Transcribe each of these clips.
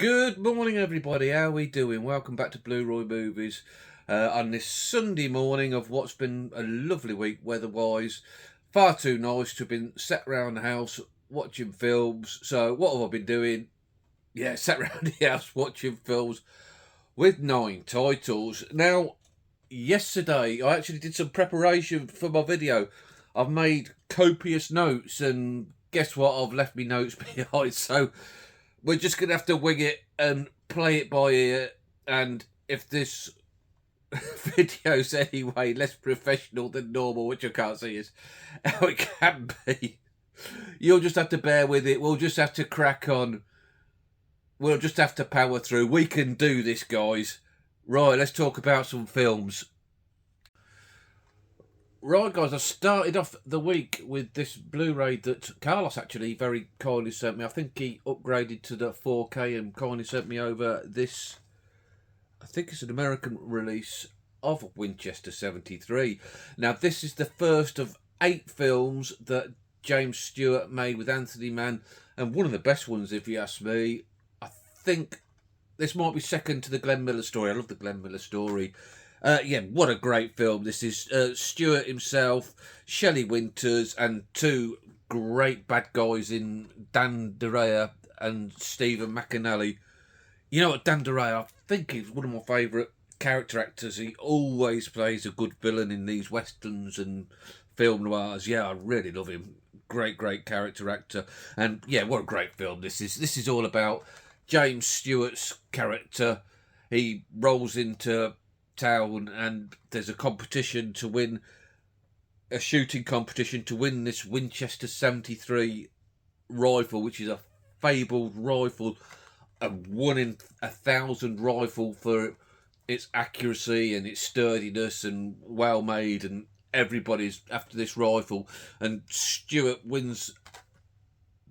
Good morning, everybody. How are we doing? Welcome back to Blu-Roy Movies on this Sunday morning of what's been a lovely week weather-wise. Far too nice to have been sat around the house watching films. So what have I been doing? Yeah, sat around the house watching films with 9 titles. Now, yesterday I actually did some preparation for my video. I've made copious notes and guess what? I've left me notes behind. So we're just going to have to wing it and play it by ear. And if this video's anyway less professional than normal, which I can't see is how it can be, you'll just have to bear with it. We'll just have to crack on. We'll just have to power through. We can do this, guys. Right, let's talk about some films. Right, guys, I started off the week with this Blu-ray that Carlos actually very kindly sent me. I think he upgraded to the 4K and kindly sent me over this, I think it's an American release of Winchester 73. Now, this is the first of 8 films that James Stewart made with Anthony Mann, and one of the best ones, if you ask me. I think this might be second to the Glenn Miller story. I love the Glenn Miller story. Yeah, what a great film. This is Stewart himself, Shelley Winters, and 2 great bad guys in Dan DeRea and Stephen McAnally. You know what, Dan DeRea, I think he's one of my favourite character actors. He always plays a good villain in these westerns and film noirs. Yeah, I really love him. Great character actor. And yeah, what a great film this is. This is all about James Stewart's character. He rolls into town and there's a competition to win, a shooting competition to win this Winchester 73 rifle, which is a fabled rifle, a 1 in 1,000 rifle for its accuracy and its sturdiness and well made, and everybody's after this rifle. And Stewart wins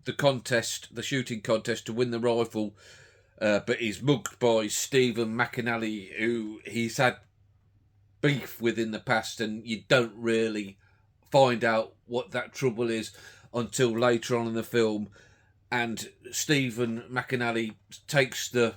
the contest, the shooting contest, to win the rifle. But he's mugged by Stephen McAnally, who he's had beef with in the past, and you don't really find out what that trouble is until later on in the film. And Stephen McAnally takes the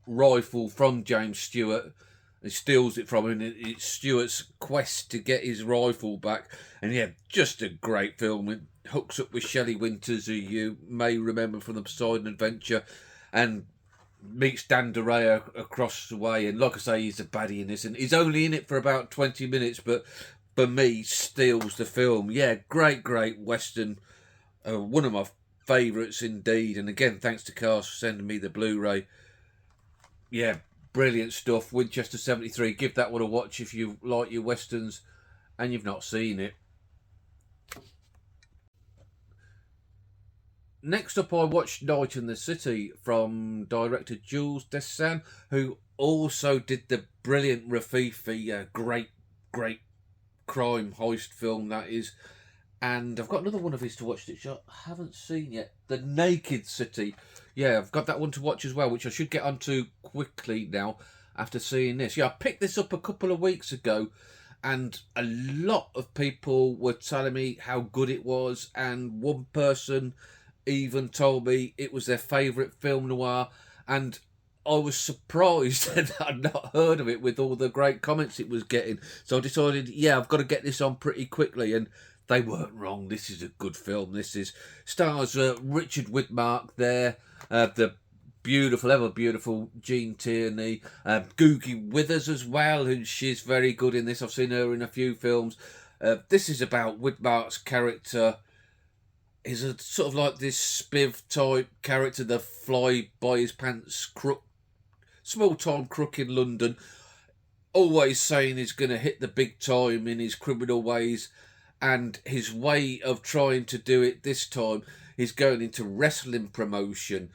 rifle from James Stewart and steals it from him. It's Stewart's quest to get his rifle back. And yeah, just a great film. It hooks up with Shelley Winters, who you may remember from the Poseidon Adventure, and meets Dan DeRea across the way. And like I say, he's a baddie in this, and he's only in it for about 20 minutes, but for me, steals the film. Yeah, great Western. One of my favourites indeed. And again, thanks to Cars for sending me the Blu-ray. Yeah, brilliant stuff. Winchester 73. Give that one a watch if you like your Westerns and you've not seen it. Next up, I watched Night in the City from director Jules Dessin, who also did the brilliant Rafifi, great crime heist film that is. And I've got another one of his to watch that I haven't seen yet, The Naked City. Yeah, I've got that one to watch as well, which I should get onto quickly now after seeing this. Yeah, I picked this up a couple of weeks ago, and a lot of people were telling me how good it was, and one person even told me it was their favourite film noir, and I was surprised that I'd not heard of it with all the great comments it was getting. So I decided, yeah, I've got to get this on pretty quickly, and they weren't wrong. This is a good film. This is stars Richard Widmark there, the beautiful, ever beautiful Jean Tierney, Googie Withers as well, who she's very good in this. I've seen her in a few films. This is about Widmark's character. He's a sort of like this spiv type character, the fly by his pants crook, small-time crook in London, always saying he's going to hit the big time in his criminal ways, and his way of trying to do it this time is going into wrestling promotion,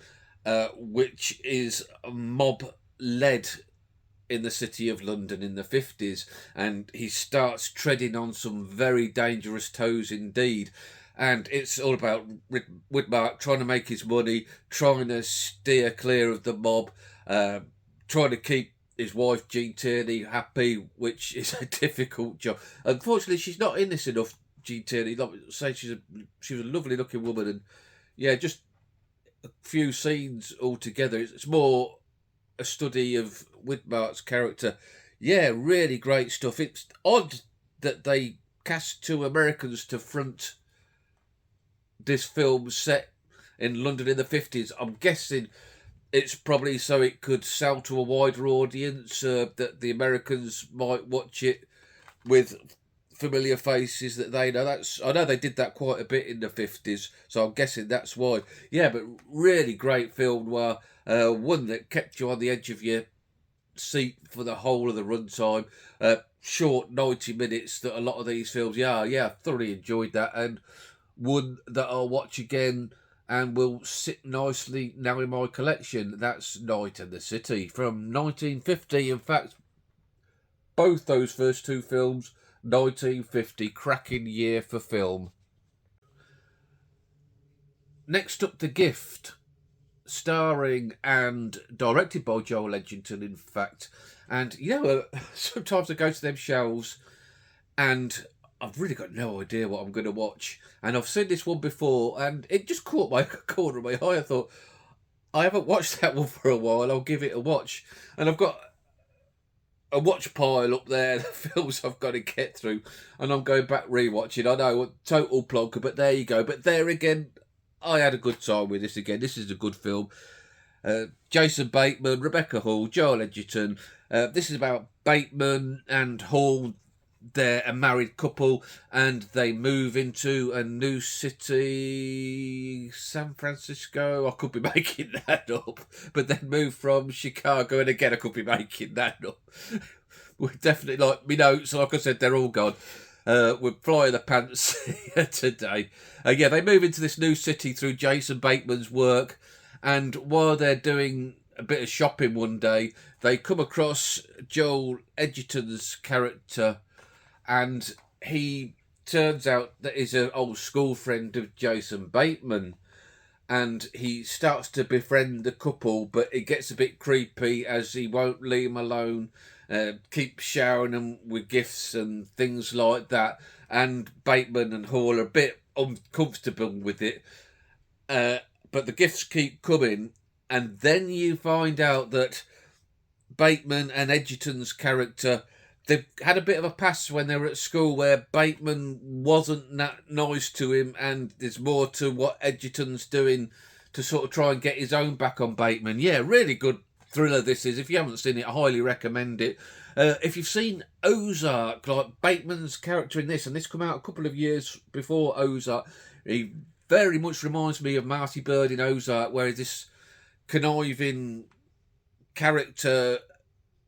which is mob-led in the city of London in the 50s, and he starts treading on some very dangerous toes indeed. And it's all about Widmark trying to make his money, trying to steer clear of the mob, trying to keep his wife Jean Tierney happy, which is a difficult job. Unfortunately, she's not in this enough, Jean Tierney. Like I say, she was a lovely looking woman, and yeah, just few scenes altogether. It's more a study of Widmark's character. Yeah, really great stuff. It's odd that they cast two Americans to front this film set in London in the 50s. I'm guessing it's probably so it could sell to a wider audience, that the Americans might watch it with familiar faces that they know. I know they did that quite a bit in the 50s, so I'm guessing that's why. Yeah, but really great film noir, one that kept you on the edge of your seat for the whole of the runtime. Short 90 minutes that a lot of these films, I thoroughly enjoyed that, and one that I'll watch again and will sit nicely now in my collection. That's Night and the City from 1950. In fact, both those first two films, 1950, cracking year for film. Next up, The Gift, starring and directed by Joel Edgerton, in fact. And, sometimes I go to them shelves and I've really got no idea what I'm going to watch. And I've seen this one before and it just caught my corner of my eye. I thought, I haven't watched that one for a while, I'll give it a watch. And I've got a watch pile up there, the films I've got to get through, and I'm going back rewatching. I know, a total plonker, but there you go. But there again, I had a good time with this again. This is a good film. Jason Bateman, Rebecca Hall, Joel Edgerton. This is about Bateman and Hall. They're a married couple and they move into a new city, San Francisco. I could be making that up, but then move from Chicago, and again I could be making that up. We're definitely, like me notes, like I said, they're all gone. We're flying the pants here today. They move into this new city through Jason Bateman's work, and while they're doing a bit of shopping one day, they come across Joel Edgerton's character, and he turns out that he's an old school friend of Jason Bateman, and he starts to befriend the couple, but it gets a bit creepy as he won't leave them alone, keeps showering them with gifts and things like that, and Bateman and Hall are a bit uncomfortable with it, but the gifts keep coming, and then you find out that Bateman and Edgerton's character, they've had a bit of a past when they were at school where Bateman wasn't that nice to him, and there's more to what Edgerton's doing to sort of try and get his own back on Bateman. Yeah, really good thriller this is. If you haven't seen it, I highly recommend it. If you've seen Ozark, like Bateman's character in this, and this came out a couple of years before Ozark, he very much reminds me of Marty Byrde in Ozark, where this conniving character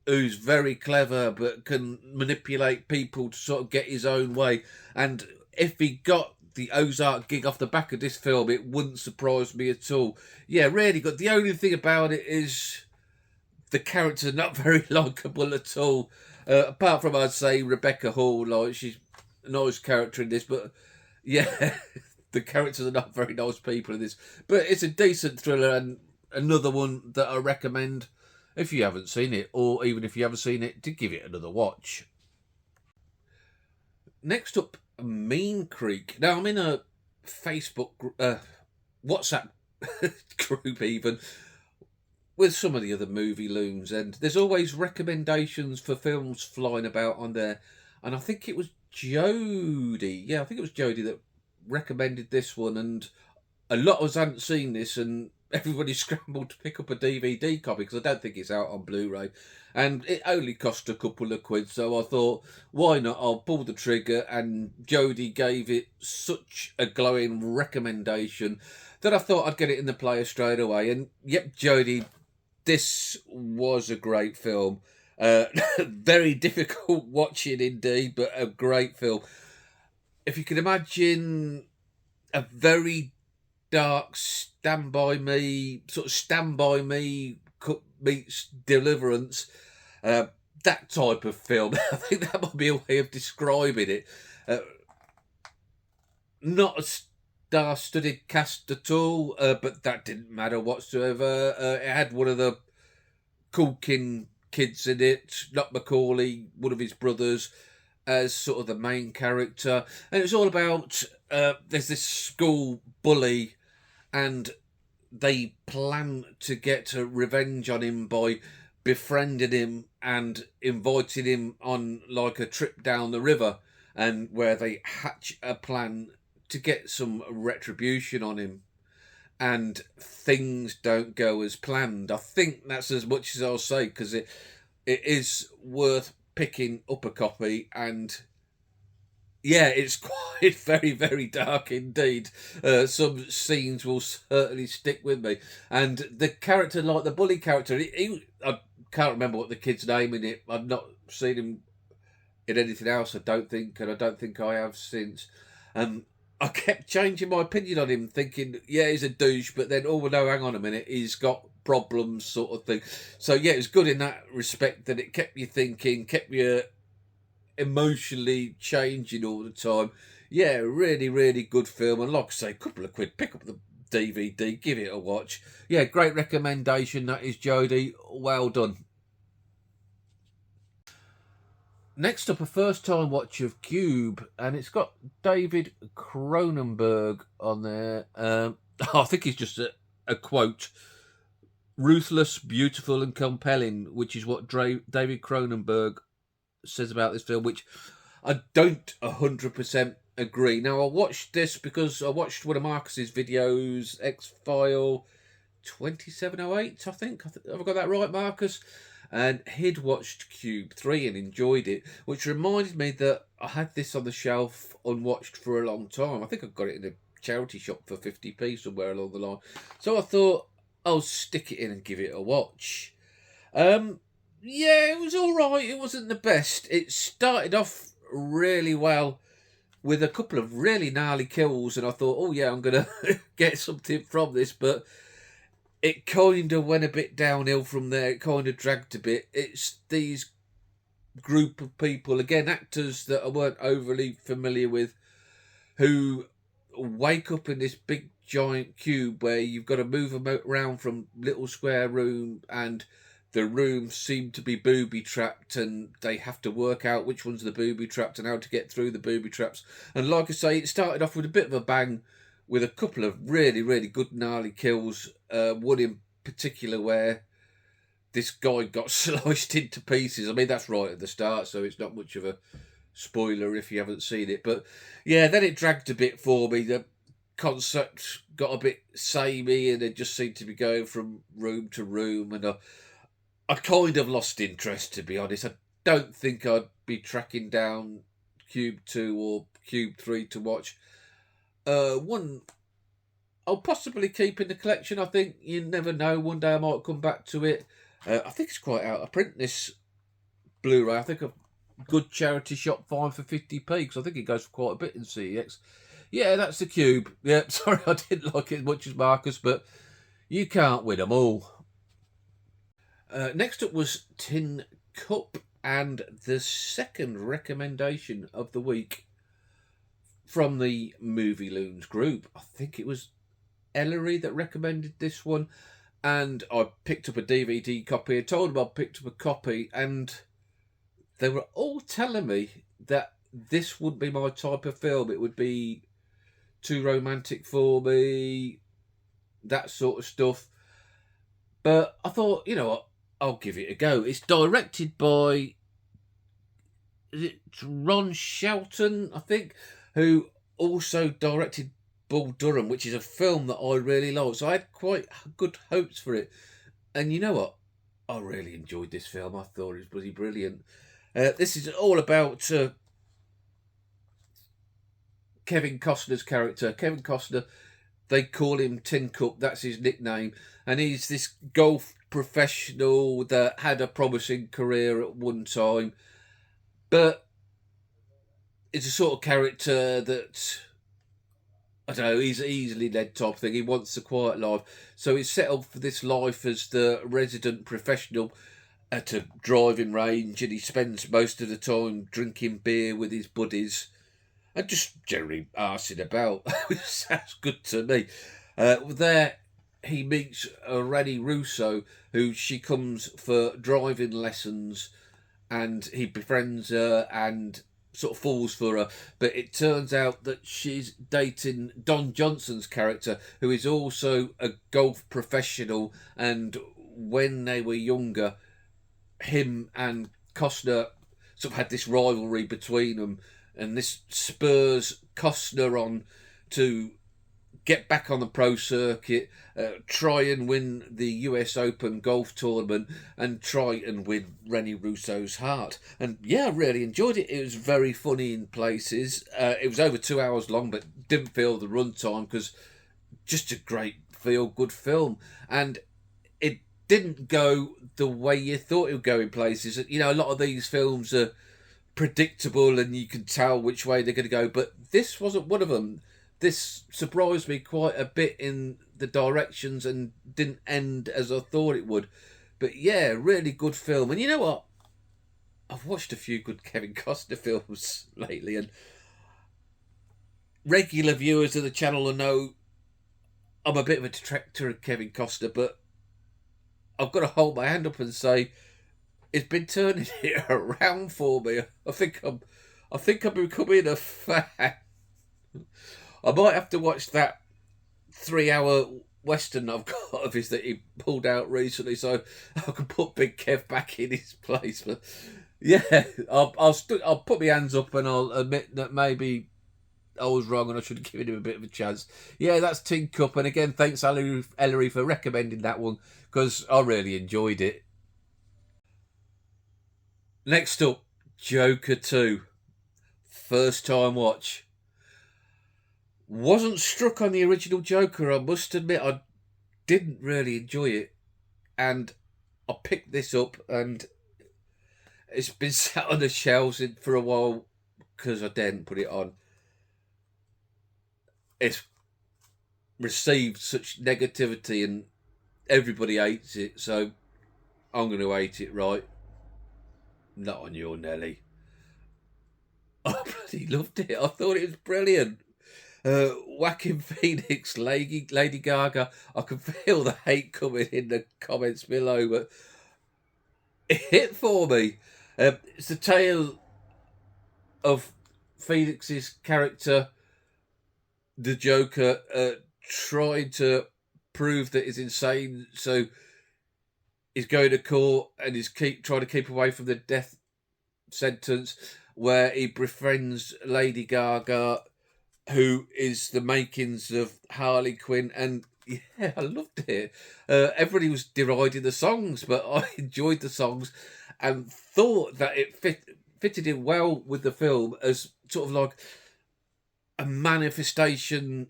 who's very clever but can manipulate people to sort of get his own way. And if he got the Ozark gig off the back of this film, it wouldn't surprise me at all. Yeah, really good. The only thing about it is the character's not very likeable at all. Apart from, I'd say, Rebecca Hall, like, she's a nice character in this, but yeah, the characters are not very nice people in this. But it's a decent thriller, and another one that I recommend if you haven't seen it, or even if you haven't seen it, to give it another watch. Next up, Mean Creek. Now, I'm in a Facebook, WhatsApp group even, with some of the other movie loons, and there's always recommendations for films flying about on there. And I think it was Jodie. Yeah, I think it was Jodie that recommended this one, and a lot of us hadn't seen this, and everybody scrambled to pick up a DVD copy because I don't think it's out on Blu-ray, and it only cost a couple of quid, so I thought, why not? I'll pull the trigger, and Jodie gave it such a glowing recommendation that I thought I'd get it in the player straight away. And yep, Jodie, this was a great film. Very difficult watching indeed, but a great film. If you can imagine a very dark Stand By Me meets Deliverance, that type of film. I think that might be a way of describing it. Not a star-studded cast at all, but that didn't matter whatsoever. It had one of the Culkin kids in it, not Macaulay, one of his brothers, as sort of the main character. And it was all about, there's this school bully, and they plan to get revenge on him by befriending him and inviting him on like a trip down the river, and where they hatch a plan to get some retribution on him, and things don't go as planned. I think that's as much as I'll say, because it is worth picking up a copy. And yeah, it's quite very, very dark indeed. Some scenes will certainly stick with me. And the character, like the bully character, I can't remember what the kid's name in it. I've not seen him in anything else, I don't think, and I don't think I have since. I kept changing my opinion on him, thinking, yeah, he's a douche, but then, oh, no, hang on a minute, he's got problems, sort of thing. So, yeah, it was good in that respect, that it kept you thinking, kept you emotionally changing all the time. Yeah, really, really good film. And like I say, a couple of quid, pick up the DVD, give it a watch. Yeah, great recommendation, that is, Jodie. Well done. Next up, a first-time watch of Cube, and it's got David Cronenberg on there. I think it's just a quote. Ruthless, beautiful and compelling, which is what David Cronenberg says about this film, which I don't 100% agree. Now, I watched this because I watched one of Marcus's videos, X-File 2708, I think. Have I got that right, Marcus? And he'd watched Cube 3 and enjoyed it, which reminded me that I had this on the shelf unwatched for a long time. I think I got it in a charity shop for 50p somewhere along the line. So I thought I'll stick it in and give it a watch. Yeah, it was all right. It wasn't the best. It started off really well with a couple of really gnarly kills, and I thought, oh yeah, I'm going to get something from this, but it kind of went a bit downhill from there. It kind of dragged a bit. It's these group of people, again, actors that I weren't overly familiar with, who wake up in this big giant cube where you've got to move them around from little square room, and the rooms seem to be booby-trapped, and they have to work out which ones are the booby-trapped and how to get through the booby-traps. And like I say, it started off with a bit of a bang, with a couple of really, really good gnarly kills. One in particular where this guy got sliced into pieces. I mean, that's right at the start, so it's not much of a spoiler if you haven't seen it. But yeah, then it dragged a bit for me. The concept got a bit samey, and it just seemed to be going from room to room. And I kind of lost interest, to be honest. I don't think I'd be tracking down Cube 2 or Cube 3 to watch. One I'll possibly keep in the collection. I think you never know. One day I might come back to it. I think it's quite out of print, this Blu-ray. I think a good charity shop fine for 50p, because I think it goes for quite a bit in CEX. Yeah, that's the Cube. Yeah, sorry I didn't like it as much as Marcus, but you can't win them all. Next up was Tin Cup, and the second recommendation of the week from the Movie Loons group. I think it was Ellery that recommended this one, and I picked up a DVD copy. I told them I picked up a copy, and they were all telling me that this wouldn't be my type of film. It would be too romantic for me, that sort of stuff. But I thought, you know what, I'll give it a go. It's directed by, is it Ron Shelton, I think, who also directed Bull Durham, which is a film that I really like. So I had quite good hopes for it. And you know what? I really enjoyed this film. I thought it was bloody brilliant. This is all about Kevin Costner's character. Kevin Costner, they call him Tin Cup. That's his nickname. And he's this golf professional that had a promising career at one time. But it's a sort of character that, I don't know, he's easily led type thing. He wants a quiet life. So he's set up for this life as the resident professional at a driving range, and he spends most of the time drinking beer with his buddies and just generally arsing about. Which sounds good to me. There he meets Rennie Russo, who she comes for driving lessons, and he befriends her, and sort of falls for her, but it turns out that she's dating Don Johnson's character, who is also a golf professional. And when they were younger, him and Costner sort of had this rivalry between them, and this spurs Costner on to get back on the pro circuit, try and win the US Open golf tournament, and try and win Rennie Russo's heart. And yeah, I really enjoyed it. It was very funny in places. It was over 2 hours long, but didn't feel the runtime because just a great feel-good film. And it didn't go the way you thought it would go in places. You know, a lot of these films are predictable and you can tell which way they're going to go, but this wasn't one of them. This surprised me quite a bit in the directions and didn't end as I thought it would. But yeah, really good film. And you know what? I've watched a few good Kevin Costner films lately, and regular viewers of the channel will know I'm a bit of a detractor of Kevin Costner, but I've got to hold my hand up and say it's been turning it around for me. I think I'm becoming a fan. I might have to watch that 3 hour Western I've got of his that he pulled out recently, so I can put Big Kev back in his place. But yeah, I'll put my hands up and I'll admit that maybe I was wrong and I should have given him a bit of a chance. Yeah, that's Tin Cup, and again, thanks Ellery for recommending that one because I really enjoyed it. Next up, Joker 2, first time watch. Wasn't struck on the original Joker, I must admit. I didn't really enjoy it, and I picked this up, and it's been sat on the shelves for a while because I didn't put it on. It's received such negativity, and everybody hates it, so I'm going to hate it, right? Not on your Nelly. I bloody loved it. I thought it was brilliant. Whacking Phoenix, Lady Gaga. I can feel the hate coming in the comments below, but it hit for me. It's the tale of Phoenix's character, the Joker, trying to prove that he's insane, so he's going to court and he's trying to keep away from the death sentence, where he befriends Lady Gaga, who is the makings of Harley Quinn, and yeah, I loved it. Everybody was deriding the songs, but I enjoyed the songs and thought that it fitted in well with the film as sort of like a manifestation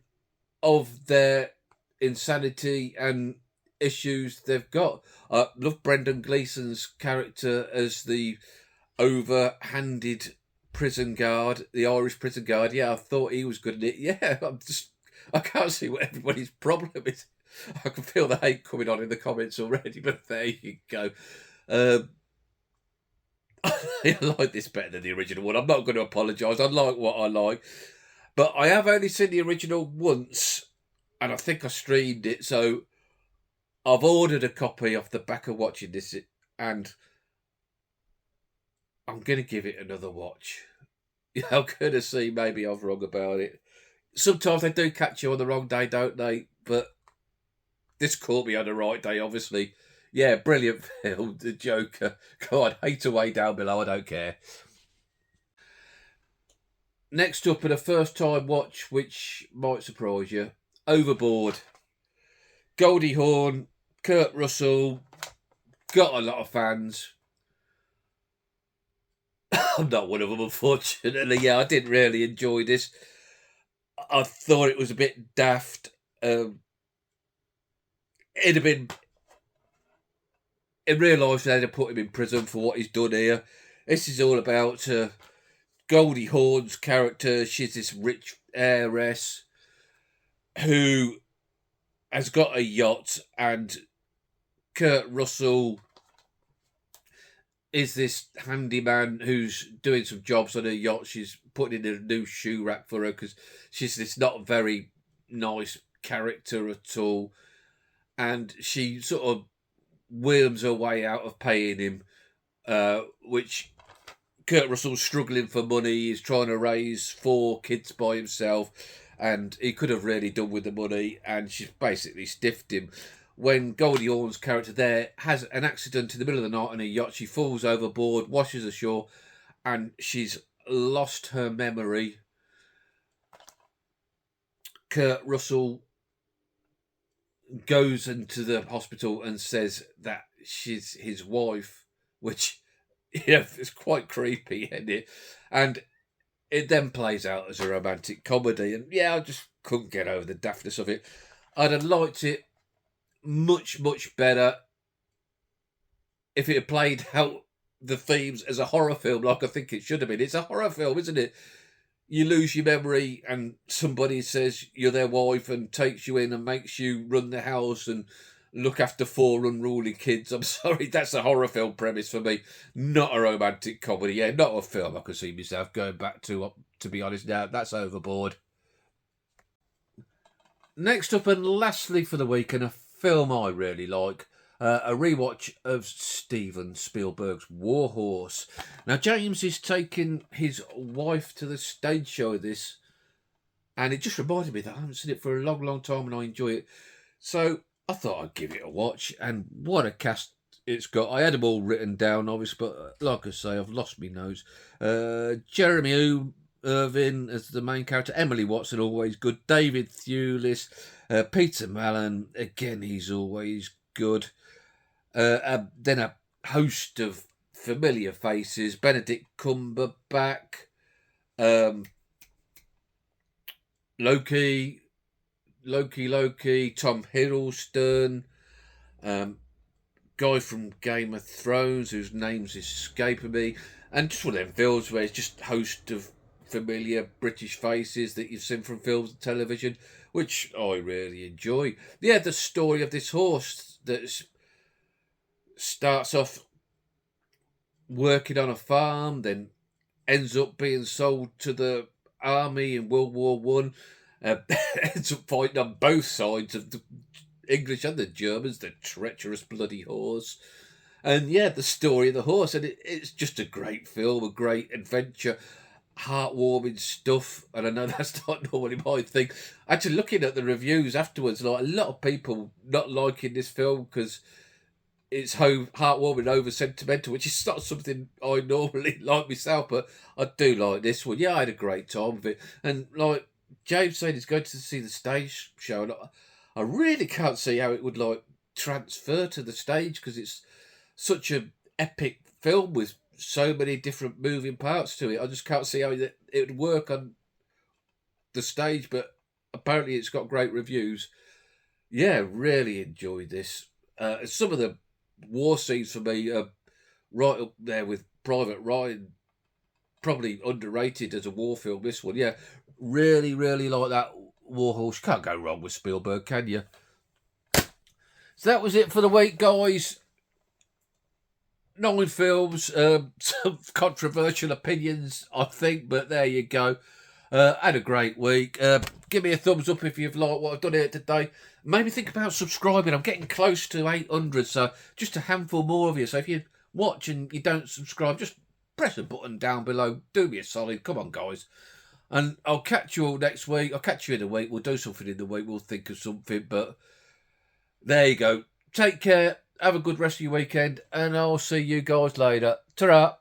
of their insanity and issues they've got. I love Brendan Gleeson's character as the overhanded prison guard, the Irish prison guard. Yeah, I thought he was good at it. Yeah, I can't see what everybody's problem is. I can feel the hate coming on in the comments already, but there you go. I like this better than the original one. I'm not going to apologise. I like what I like. But I have only seen the original once, and I think I streamed it, so I've ordered a copy off the back of watching this, and I'm going to give it another watch. I'm going to see maybe I'm wrong about it. Sometimes they do catch you on the wrong day, don't they? But this caught me on the right day, obviously. Yeah, brilliant film, The Joker. Go on, hate away down below, I don't care. Next up, at a first time watch, which might surprise you, Overboard. Goldie Hawn, Kurt Russell, got a lot of fans. I'm not one of them, unfortunately. Yeah, I didn't really enjoy this. I thought it was a bit daft. It'd have been... In real life, they'd have put him in prison for what he's done here. This is all about Goldie Hawn's character. She's this rich heiress who has got a yacht, and Kurt Russell is this handyman who's doing some jobs on her yacht. She's putting in a new shoe rack for her because she's this not very nice character at all. And she sort of worms her way out of paying him, which Kurt Russell's struggling for money. He's trying to raise 4 kids by himself, and he could have really done with the money, and she's basically stiffed him. When Goldie Hawn's character there has an accident in the middle of the night on a yacht, she falls overboard, washes ashore, and she's lost her memory. Kurt Russell goes into the hospital and says that she's his wife, which, yeah, it's quite creepy, isn't it? And it then plays out as a romantic comedy, and yeah, I just couldn't get over the daftness of it. I'd have liked it much, much better if it had played out the themes as a horror film, like I think it should have been. It's a horror film, isn't it? You lose your memory and somebody says you're their wife and takes you in and makes you run the house and look after 4 unruly kids. I'm sorry, that's a horror film premise for me, not a romantic comedy. Yeah, not a film I could see myself going back to be honest. Now, that's Overboard. Next up and lastly for the week, and a film I really like, a rewatch of Steven Spielberg's Warhorse. Now, James is taking his wife to the stage show of this, and it just reminded me that I haven't seen it for a long, long time and I enjoy it. So I thought I'd give it a watch, and what a cast it's got. I had them all written down, obviously, but like I say, I've lost my nose. Jeremy Irvin as the main character, Emily Watson, always good, David Thewlis, Peter Mallon, again, he's always good. Then a host of familiar faces, Benedict Cumberbatch, Loki, Tom Hiddleston, guy from Game of Thrones whose name's escaping me, and just one of them films where it's just a host of familiar British faces that you've seen from films and television, which I really enjoy. Yeah, the story of this horse that starts off working on a farm, then ends up being sold to the army in World War One. Ends up fighting on both sides of the English and the Germans, the treacherous bloody horse. And yeah, the story of the horse, and it's just a great film, a great adventure, heartwarming stuff. And I know that's not normally my thing. Actually, looking at the reviews afterwards, like a lot of people not liking this film because it's heartwarming, over sentimental, which is not something I normally like myself, but I do like this one. Yeah, I had a great time with it, and like James said, he's going to see the stage show, and I really can't see how it would like transfer to the stage because it's such an epic film with so many different moving parts to it. I just can't see how it would work on the stage, but apparently it's got great reviews. Yeah, really enjoyed this. Some of the war scenes for me are right up there with Private Ryan. Probably underrated as a war film, this one. Yeah, really, really like that Warhorse. Can't go wrong with Spielberg, can you? So that was it for the week, guys. 9 films, some controversial opinions, I think, but there you go. Had a great week. Give me a thumbs up if you've liked what I've done here today. Maybe think about subscribing. I'm getting close to 800, so just a handful more of you. So if you watch and you don't subscribe, just press a button down below. Do me a solid. Come on, guys. And I'll catch you all next week. I'll catch you in a week. We'll do something in the week. We'll think of something. But there you go. Take care. Have a good rest of your weekend. And I'll see you guys later. Ta-ra.